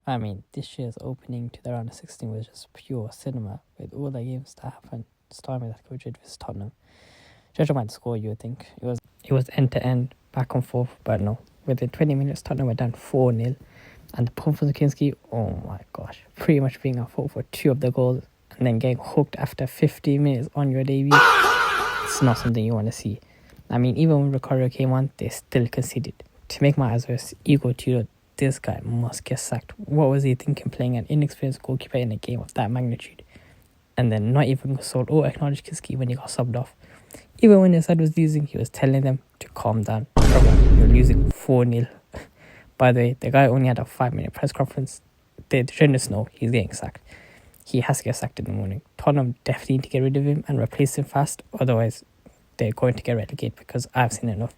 I mean, this year's opening to the round of 16 was just pure cinema with all the games that happened, starting with Athletico Madrid versus Tottenham. Judging by the score, you would think it was end to end, back and forth, but no. Within 20 minutes, Tottenham were down 4-0, and the performance of Kinski, oh my gosh, pretty much being at fault for 2 of the goals, and then getting hooked after 50 minutes on your debut. It's not something you want to see. I mean, even when Ricardo came on, they still conceded. To make my eyes worse, Igor Tudor, this guy must get sacked. What was he thinking playing an inexperienced goalkeeper in a game of that magnitude? And then not even console or acknowledge Kinski when he got subbed off. Even when his side was losing, he was telling them to calm down. Come on, you're losing 4-0. By the way, the guy only had a 5-minute press conference. The journalists know he's getting sacked. He has to get sacked in the morning. Tottenham definitely need to get rid of him and replace him fast. Otherwise, they're going to get relegated, because I've seen enough.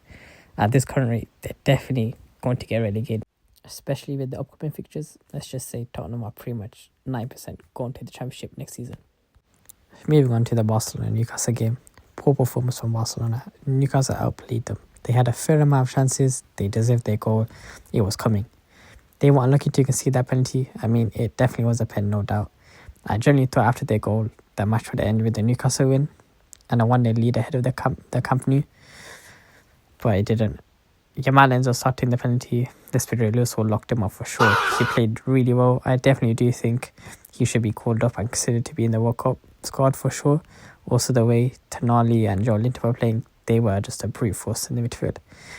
At this current rate, they're definitely going to get relegated. Especially with the upcoming fixtures. Let's just say Tottenham are pretty much 9% going to the Championship next season. Moving on to the Barcelona-Newcastle game. Poor performance from Barcelona. Newcastle outplayed them. They had a fair amount of chances. They deserved their goal. It was coming. They were unlucky to concede that penalty. I mean, it definitely was a pen, no doubt. I generally thought after their goal, the match would end with the Newcastle win and a 1-0 lead ahead of the Camp Nou. But it didn't. Yamal ends up starting the penalty. Despero Luso locked him up for sure. He played really well. I definitely do think he should be called up and considered to be in the World Cup squad for sure. Also, the way Tonali and Joe Linton were playing, they were just a brute force in the midfield.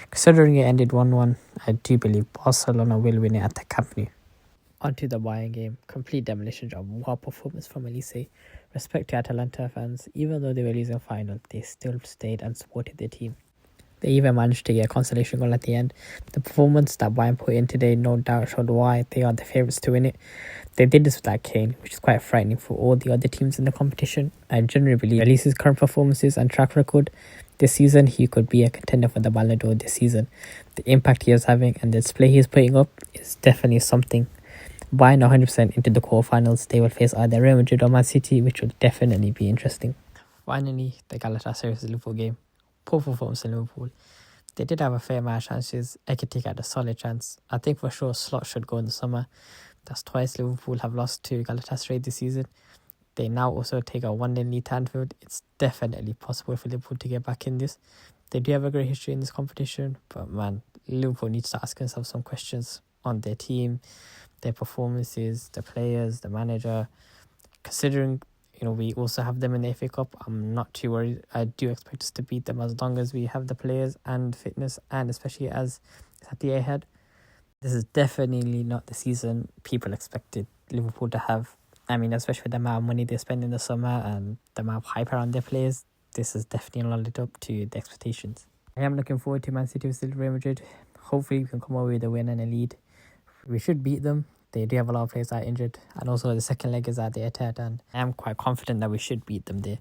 Considering it ended 1-1, I do believe Barcelona will win it at the Camp Nou. On to the Bayern game. Complete demolition job. What performance from Elise. Respect to Atalanta fans. Even though they were losing the final, they still stayed and supported their team. They even managed to get a consolation goal at the end. The performance that Bayern put in today no doubt showed why they are the favourites to win it. They did this without Kane, which is quite frightening for all the other teams in the competition. I generally believe, at least his current performances and track record this season, he could be a contender for the Ballon d'Or this season. The impact he is having and the display he is putting up is definitely something. Bayern 100% into the quarterfinals. They will face either Real Madrid or Man City, which will definitely be interesting. Finally, the Galatasaray vs Liverpool game. Poor performance in Liverpool. They did have a fair amount of chances. Ekitike had a solid chance. I think for sure Slot should go in the summer. That's twice Liverpool have lost to Galatasaray this season. They now also take a 1-0 lead to Anfield. It's definitely possible for Liverpool to get back in this. They do have a great history in this competition, but man, Liverpool needs to ask themselves some questions on their team, their performances, the players, the manager. Considering, we also have them in the FA Cup, I'm not too worried. I do expect us to beat them as long as we have the players and fitness, and especially as Saturday ahead. This is definitely not the season people expected Liverpool to have. I mean, especially with the amount of money they spend in the summer and the amount of hype around their players, this is definitely not lived up to the expectations. I am looking forward to Man City versus Real Madrid. Hopefully we can come away with a win and a lead. We should beat them. They do have a lot of players that are injured, and also the second leg is at the Etihad, and I am quite confident that we should beat them there.